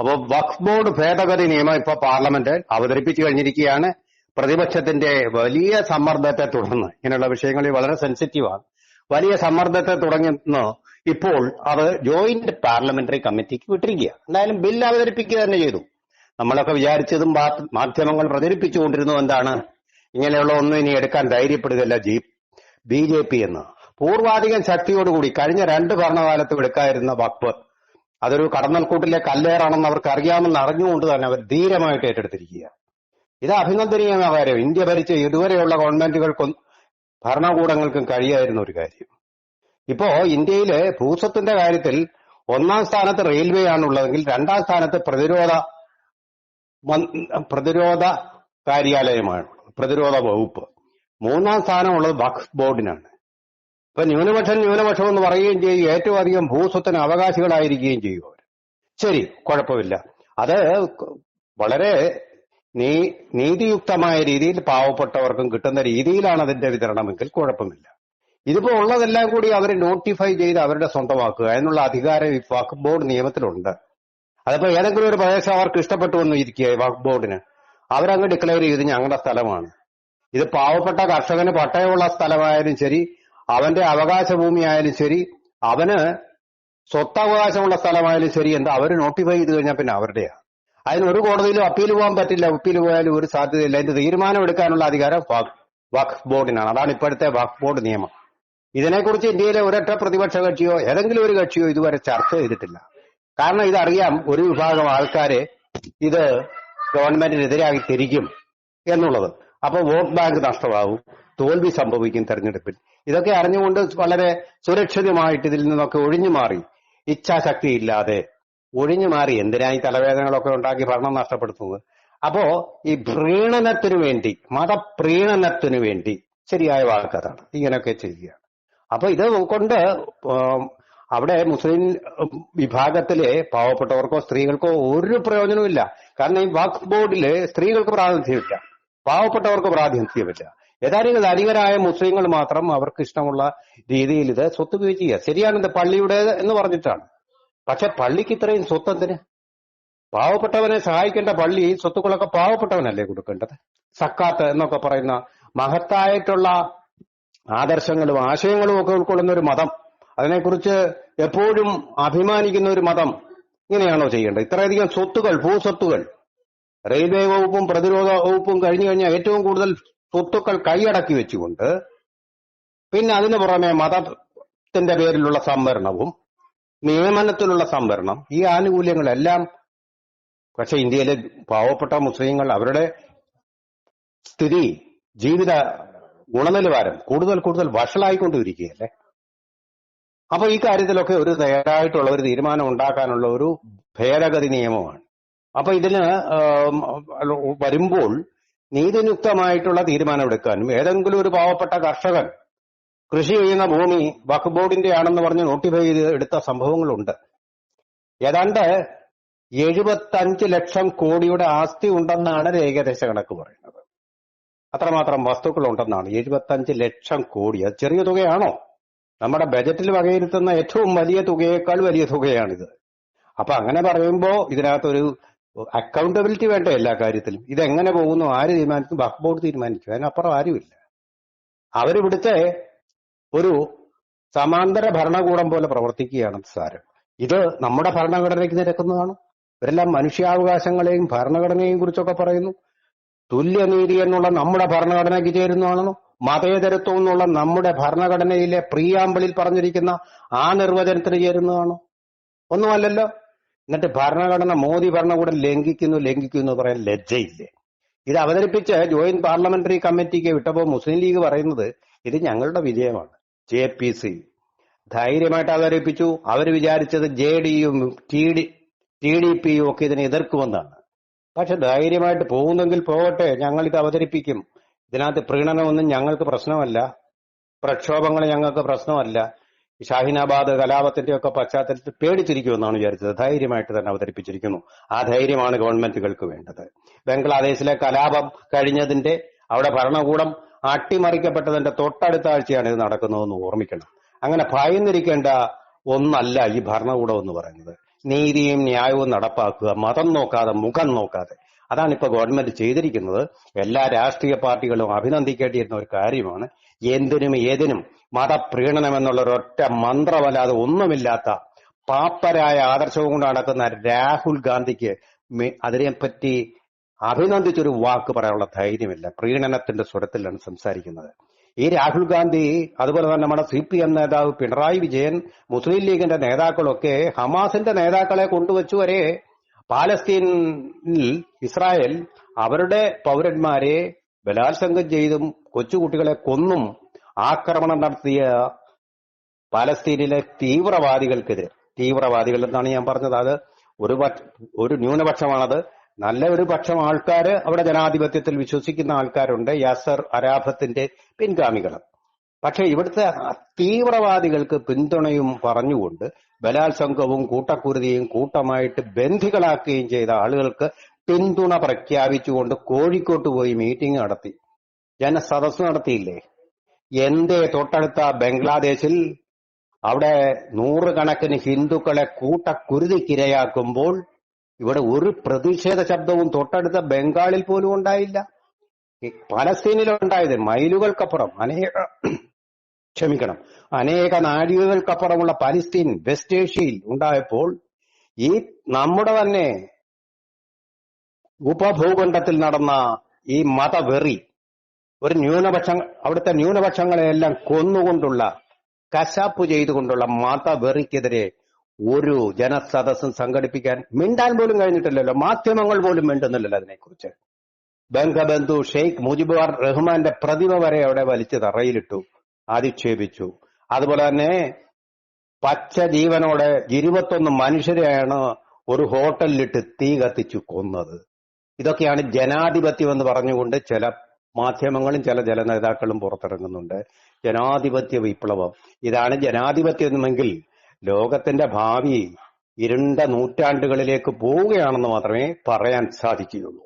അപ്പോൾ വഖഫ് ബോർഡ് ഭേദഗതി നിയമം ഇപ്പൊ പാർലമെന്റ് അവതരിപ്പിച്ചു കഴിഞ്ഞിരിക്കുകയാണ്. പ്രതിപക്ഷത്തിന്റെ വലിയ സമ്മർദ്ദത്തെ തുടർന്ന്, ഇങ്ങനെയുള്ള വിഷയങ്ങളിൽ വളരെ സെൻസിറ്റീവാണ്, വലിയ സമ്മർദ്ദത്തെ തുടർന്ന് ഇപ്പോൾ അത് ജോയിന്റ് പാർലമെന്ററി കമ്മിറ്റിക്ക് വിട്ടിരിക്കുക. എന്തായാലും ബിൽ അവതരിപ്പിക്കുക തന്നെ ചെയ്തു. നമ്മളൊക്കെ വിചാരിച്ചതും മാധ്യമങ്ങൾ പ്രചരിപ്പിച്ചുകൊണ്ടിരുന്നു എന്താണ്, ഇങ്ങനെയുള്ള ഒന്നും ഇനി എടുക്കാൻ ധൈര്യപ്പെടുകയല്ല BJP എന്ന്. പൂർവാധികം ശക്തിയോടുകൂടി കഴിഞ്ഞ 2 ഭരണകാലത്തും എടുക്കാതിരുന്ന വഖഫ് അതൊരു കടന്നൽക്കൂട്ടിലെ കല്ലേറാണെന്ന് അവർക്ക് അറിയാമെന്ന് അറിഞ്ഞുകൊണ്ട് തന്നെ അവർ ധീരമായിട്ട് ഏറ്റെടുത്തിരിക്കുക. ഇത് അഭിനന്ദനീയമായ കാര്യം. ഇന്ത്യ ഭരിച്ച ഇതുവരെയുള്ള ഗവൺമെന്റുകൾക്കും ഭരണകൂടങ്ങൾക്കും കഴിയായിരുന്ന ഒരു കാര്യം. ഇപ്പോ ഇന്ത്യയിലെ ഭൂസ്വത്തിന്റെ കാര്യത്തിൽ 1ാം സ്ഥാനത്ത് റെയിൽവേ ആണുള്ളതെങ്കിൽ 2ാം സ്ഥാനത്ത് പ്രതിരോധ കാര്യാലയമാണ്, പ്രതിരോധ വകുപ്പ്. 3ാം സ്ഥാനമുള്ളത് വഖഫ് ബോർഡിനാണ്. ഇപ്പൊ ന്യൂനപക്ഷം എന്ന് പറയുകയും ചെയ്യും, ഏറ്റവും അധികം ഭൂസ്വത്തിന് അവകാശികളായിരിക്കുകയും ചെയ്യും അവർ. ശരി, കുഴപ്പമില്ല. അത് വളരെ നീതിയുക്തമായ രീതിയിൽ പാവപ്പെട്ടവർക്കും കിട്ടുന്ന രീതിയിലാണ് അതിന്റെ വിതരണമെങ്കിൽ കുഴപ്പമില്ല. ഇതിപ്പോ ഉള്ളതെല്ലാം കൂടി അവർ നോട്ടിഫൈ ചെയ്ത് അവരുടെ സ്വന്തമാക്കുക എന്നുള്ള അധികാരം ഈ വഖഫ് ബോർഡ് നിയമത്തിലുണ്ട്. അതിപ്പോ ഏതെങ്കിലും ഒരു പ്രദേശം അവർക്ക് ഇഷ്ടപ്പെട്ടു എന്ന് ഇരിക്കുക വഖഫ് ബോർഡിന്, അവരങ്ങ് ഡിക്ലെയർ ചെയ്ത് ഞങ്ങളുടെ സ്ഥലമാണ്. ഇത് പാവപ്പെട്ട കർഷകന് പട്ടയമുള്ള സ്ഥലമായാലും ശരി, അവന്റെ അവകാശ ഭൂമിയായാലും ശരി, അവന് സ്വത്തവകാശമുള്ള സ്ഥലമായാലും ശരി, എന്താ അവർ നോട്ടിഫൈ ചെയ്ത് കഴിഞ്ഞാൽ പിന്നെ അവരുടെയാണ്. അതിന് ഒരു കോടതിയിലും അപ്പീൽ പോകാൻ പറ്റില്ല. അപ്പീൽ പോയാലും ഒരു സാധ്യതയില്ല. അതിന്റെ തീരുമാനം എടുക്കാനുള്ള അധികാരം വഖഫ് ബോർഡിനാണ്. അതാണ് ഇപ്പോഴത്തെ വഖഫ് ബോർഡ് നിയമം. ഇതിനെക്കുറിച്ച് ഇന്ത്യയിലെ ഒരൊറ്റ പ്രതിപക്ഷ കക്ഷിയോ ഏതെങ്കിലും ഒരു കക്ഷിയോ ഇതുവരെ ചർച്ച ചെയ്തിട്ടില്ല. കാരണം ഇതറിയാം, ഒരു വിഭാഗം ആൾക്കാരെ ഇത് ഗവൺമെന്റിനെതിരായി തിരിക്കും എന്നുള്ളത്. അപ്പൊ വോട്ട് ബാങ്ക് നഷ്ടമാവും, തോൽവി സംഭവിക്കും തെരഞ്ഞെടുപ്പിൽ. ഇതൊക്കെ അറിഞ്ഞുകൊണ്ട് വളരെ സുരക്ഷിതമായിട്ട് ഇതിൽ നിന്നൊക്കെ ഒഴിഞ്ഞു മാറി, ഇച്ഛാശക്തി ഇല്ലാതെ ഒഴിഞ്ഞു മാറി എന്തിനായി തലവേദനകളൊക്കെ ഉണ്ടാക്കി ഭരണം നഷ്ടപ്പെടുത്തുന്നത്. അപ്പോ ഈ പ്രീണനത്തിനു വേണ്ടി, മതപ്രീണനത്തിനു വേണ്ടി, ശരിയായ വാക്കതാണ് ഇങ്ങനെയൊക്കെ ചെയ്യുക. അപ്പൊ ഇത് കൊണ്ട് അവിടെ മുസ്ലിം വിഭാഗത്തിലെ പാവപ്പെട്ടവർക്കോ സ്ത്രീകൾക്കോ ഒരു പ്രയോജനവുമില്ല. കാരണം ഈ വഖഫ് ബോർഡില് സ്ത്രീകൾക്ക് പ്രാതിനിധ്യമില്ല, പാവപ്പെട്ടവർക്ക് പ്രാതിനിധ്യമില്ല. ഏതായാലും ധനികരായ മുസ്ലിങ്ങൾ മാത്രം അവർക്ക് ഇഷ്ടമുള്ള രീതിയിൽ ഇത് സ്വത്ത് ഉപയോഗിച്ച് ചെയ്യുക. ശരിയാണിത് പള്ളിയുടേത് എന്ന് പറഞ്ഞിട്ടാണ്. പക്ഷെ പള്ളിക്ക് ഇത്രയും സ്വത്ത് എന്തിന്? പാവപ്പെട്ടവനെ സഹായിക്കേണ്ട പള്ളി സ്വത്തുക്കളൊക്കെ പാവപ്പെട്ടവനല്ലേ കൊടുക്കേണ്ടത്? സക്കാത്ത് എന്നൊക്കെ പറയുന്ന മഹത്തായിട്ടുള്ള ആദർശങ്ങളും ആശയങ്ങളും ഒക്കെ ഉൾക്കൊള്ളുന്ന ഒരു മതം, അതിനെക്കുറിച്ച് എപ്പോഴും അഭിമാനിക്കുന്ന ഒരു മതം ഇങ്ങനെയാണോ ചെയ്യേണ്ടത്? ഇത്രയധികം സ്വത്തുകൾ, ഭൂസ്വത്തുകൾ, റെയിൽവേ വകുപ്പും പ്രതിരോധ വകുപ്പും കഴിഞ്ഞു കഴിഞ്ഞാൽ ഏറ്റവും കൂടുതൽ സ്വത്തുക്കൾ കൈയടക്കി വെച്ചുകൊണ്ട് പിന്നെ അതിനു പുറമെ മതത്തിന്റെ പേരിലുള്ള സംവരണവും നിയമനത്തിലുള്ള സംവരണം, ഈ ആനുകൂല്യങ്ങളെല്ലാം. പക്ഷെ ഇന്ത്യയിലെ പാവപ്പെട്ട മുസ്ലിങ്ങൾ അവരുടെ സ്ഥിതി, ജീവിത ഗുണനിലവാരം കൂടുതൽ വഷളായിക്കൊണ്ടിരിക്കുകയല്ലേ. അപ്പൊ ഈ കാര്യത്തിലൊക്കെ ഒരു തയ്യാറായിട്ടുള്ള ഒരു തീരുമാനം ഉണ്ടാക്കാനുള്ള ഒരു ഭേദഗതി നിയമമാണ്. അപ്പൊ ഇതിന് വരുമ്പോൾ നീതിയുക്തമായിട്ടുള്ള തീരുമാനം എടുക്കാനും, ഏതെങ്കിലും ഒരു പാവപ്പെട്ട കർഷകൻ കൃഷി ചെയ്യുന്ന ഭൂമി വഖഫ് ബോർഡിന്റെ ആണെന്ന് പറഞ്ഞ് നോട്ടിഫൈ ചെയ്ത് എടുത്ത സംഭവങ്ങളുണ്ട്. ഏതാണ്ട് 75 ലക്ഷം കോടിയുടെ ആസ്തി ഉണ്ടെന്നാണ് ഏകദേശ കണക്ക് പറയുന്നത്. അത്രമാത്രം വസ്തുക്കൾ ഉണ്ടെന്നാണ്. 75 ലക്ഷം കോടി. അത് ചെറിയ തുകയാണോ? നമ്മുടെ ബജറ്റിൽ വകയിരുത്തുന്ന ഏറ്റവും വലിയ തുകയേക്കാൾ വലിയ തുകയാണിത്. അപ്പൊ അങ്ങനെ പറയുമ്പോൾ ഇതിനകത്തൊരു അക്കൗണ്ടബിലിറ്റി വേണ്ട എല്ലാ കാര്യത്തിലും. ഇതെങ്ങനെ പോകുന്നു, ആര് തീരുമാനിക്കും? വഖഫ് ബോർഡ് തീരുമാനിക്കും. അതിനപ്പുറം ആരുമില്ല. അവരിവിടുത്തെ ഒരു സമാന്തര ഭരണകൂടം പോലെ പ്രവർത്തിക്കുകയാണ് സാരം. ഇത് നമ്മുടെ ഭരണഘടനയ്ക്ക് നിരക്കുന്നതാണ്. ഇവരെല്ലാം മനുഷ്യാവകാശങ്ങളെയും ഭരണഘടനയെയും കുറിച്ചൊക്കെ പറയുന്നു. തുല്യനീതി എന്നുള്ള നമ്മുടെ ഭരണഘടനയ്ക്ക് ചേരുന്നതാണോ? മതേതരത്വം എന്നുള്ള നമ്മുടെ ഭരണഘടനയിലെ പ്രിയാമ്പിളിൽ പറഞ്ഞിരിക്കുന്ന ആ നിർവചനത്തിന് ചേരുന്നതാണോ? ഒന്നുമല്ലല്ലോ. എന്നിട്ട് ഭരണഘടന മോദി ഭരണകൂടം ലംഘിക്കുന്നു പറയാൻ ലജ്ജയില്ലേ? ഇത് അവതരിപ്പിച്ച് ജോയിന്റ് പാർലമെന്ററി കമ്മിറ്റിക്ക് വിട്ടപ്പോൾ മുസ്ലിം ലീഗ് പറയുന്നത് ഇത് ഞങ്ങളുടെ വിജയമാണ്. JPC ധൈര്യമായിട്ട് അവതരിപ്പിച്ചു. അവർ വിചാരിച്ചത് JDയും TDPയും ഒക്കെ ഇതിനെ എതിർക്കുമെന്നാണ്. പക്ഷെ ധൈര്യമായിട്ട് പോകുന്നെങ്കിൽ പോകട്ടെ, ഞങ്ങൾ ഇത് അവതരിപ്പിക്കും. ഇതിനകത്ത് പ്രീണനമൊന്നും ഞങ്ങൾക്ക് പ്രശ്നമല്ല, പ്രക്ഷോഭങ്ങൾ ഞങ്ങൾക്ക് പ്രശ്നമല്ല. ഷാഹിനാബാദ് കലാപത്തിന്റെ ഒക്കെ പശ്ചാത്തലത്തിൽ പേടിച്ചിരിക്കുമെന്നാണ് വിചാരിച്ചത്. ധൈര്യമായിട്ട് തന്നെ അവതരിപ്പിച്ചിരിക്കുന്നു. ആ ധൈര്യമാണ് ഗവൺമെന്റുകൾക്ക് വേണ്ടത്. ബംഗ്ലാദേശിലെ കലാപം കഴിഞ്ഞതിന്റെ, അവിടെ ഭരണകൂടം അട്ടിമറിക്കപ്പെട്ടതിന്റെ തൊട്ടടുത്ത ആഴ്ചയാണ് ഇത് നടക്കുന്നതെന്ന് ഓർമ്മിക്കണം. അങ്ങനെ ഭയന്നിരിക്കേണ്ട ഒന്നല്ല ഈ ഭരണകൂടം എന്ന് പറയുന്നത്. നീതിയും ന്യായവും നടപ്പാക്കുക, മതം നോക്കാതെ, മുഖം നോക്കാതെ. അതാണ് ഇപ്പൊ ഗവൺമെന്റ് ചെയ്തിരിക്കുന്നത്. എല്ലാ രാഷ്ട്രീയ പാർട്ടികളും അഭിനന്ദിക്കേണ്ടിയിരുന്ന ഒരു കാര്യമാണ്. എന്തിനും ഏതിനും മതപ്രീണനം എന്നുള്ള ഒരൊറ്റ മന്ത്രമല്ലാതെ ഒന്നുമില്ലാത്ത പാപ്പരായ ആദർശവും കൊണ്ട് നടക്കുന്ന രാഹുൽ ഗാന്ധിക്ക് അതിനെപ്പറ്റി അഭിനന്ദിച്ചൊരു വാക്ക് പറയാനുള്ള ധൈര്യമില്ല. പ്രീണനത്തിന്റെ സ്വരത്തിലാണ് സംസാരിക്കുന്നത്. ഈ രാഹുൽ ഗാന്ധി, അതുപോലെ തന്നെ നമ്മുടെ CPM നേതാവ് പിണറായി വിജയൻ, മുസ്ലിം ലീഗിന്റെ നേതാക്കളൊക്കെ ഹമാസിന്റെ നേതാക്കളെ കൊണ്ടുവച്ചു വരെ പാലസ്തീനിൽ ഇസ്രായേൽ അവരുടെ പൗരന്മാരെ ബലാത്സംഗം ചെയ്തും കൊച്ചുകുട്ടികളെ കൊന്നും ആക്രമണം നടത്തിയ പാലസ്തീനിലെ തീവ്രവാദികൾ എന്നാണ് ഞാൻ പറഞ്ഞത്. അത് ഒരു ന്യൂനപക്ഷമാണത്. നല്ല ഒരു പക്ഷം ആൾക്കാര് അവിടെ ജനാധിപത്യത്തിൽ വിശ്വസിക്കുന്ന ആൾക്കാരുണ്ട്, യാസർ അരാഫത്തിന്റെ പിൻഗാമികൾ. പക്ഷെ ഇവിടുത്തെ തീവ്രവാദികൾക്ക് പിന്തുണയും പറഞ്ഞുകൊണ്ട് ബലാത്സംഗവും കൂട്ടക്കുരുതിയും കൂട്ടമായിട്ട് ബന്ധികളാക്കുകയും ചെയ്ത ആളുകൾക്ക് പിന്തുണ പ്രഖ്യാപിച്ചുകൊണ്ട് കോഴിക്കോട്ട് പോയി മീറ്റിംഗ് നടത്തി, ജനസദസ് നടത്തിയില്ലേ? എന്തേ തൊട്ടടുത്ത ബംഗ്ലാദേശിൽ അവിടെ നൂറുകണക്കിന് ഹിന്ദുക്കളെ കൂട്ടക്കുരുതിക്കിരയാക്കുമ്പോൾ ഇവിടെ ഒരു പ്രതിഷേധ ശബ്ദവും തൊട്ടടുത്ത ബംഗാളിൽ പോലും ഉണ്ടായില്ല. പലസ്തീനിലുണ്ടായത് മൈലുകൾക്കപ്പുറം അനേക നാഴികകൾക്കപ്പുറമുള്ള പലസ്തീൻ വെസ്റ്റ് ഏഷ്യയിൽ ഉണ്ടായപ്പോൾ ഈ നമ്മുടെ തന്നെ ഉപഭൂഖണ്ഡത്തിൽ നടന്ന ഈ മതവെറി, ഒരു അവിടുത്തെ ന്യൂനപക്ഷങ്ങളെയെല്ലാം കൊന്നുകൊണ്ടുള്ള, കശാപ്പ് ചെയ്തുകൊണ്ടുള്ള മതവെറിക്കെതിരെ ഒരു ജനസദസ്സും സംഘടിപ്പിക്കാൻ മിണ്ടാൻ പോലും കഴിഞ്ഞിട്ടില്ലല്ലോ. മാധ്യമങ്ങൾ പോലും മിണ്ടുന്നില്ലല്ലോ അതിനെക്കുറിച്ച്. ബംഗബന്ധു ഷെയ്ഖ് മുജിബുർ റഹ്മാന്റെ പ്രതിമ വരെ അവിടെ വലിച്ചു തറയിലിട്ടു, അധിക്ഷേപിച്ചു. അതുപോലെ തന്നെ പച്ച ജീവനോടെ 21 മനുഷ്യരെയാണ് ഒരു ഹോട്ടലിലിട്ട് തീ കത്തിച്ചു കൊന്നത്. ഇതൊക്കെയാണ് ജനാധിപത്യം എന്ന് പറഞ്ഞുകൊണ്ട് ചില മാധ്യമങ്ങളും ചില ജനനേതാക്കളും പുറത്തിറങ്ങുന്നുണ്ട്. ജനാധിപത്യ വിപ്ലവം, ഇതാണ് ജനാധിപത്യമെങ്കിൽ ലോകത്തിന്റെ ഭാവി ഇരുണ്ട നൂറ്റാണ്ടുകളിലേക്ക് പോവുകയാണെന്ന് മാത്രമേ പറയാൻ സാധിക്കുകയുള്ളൂ.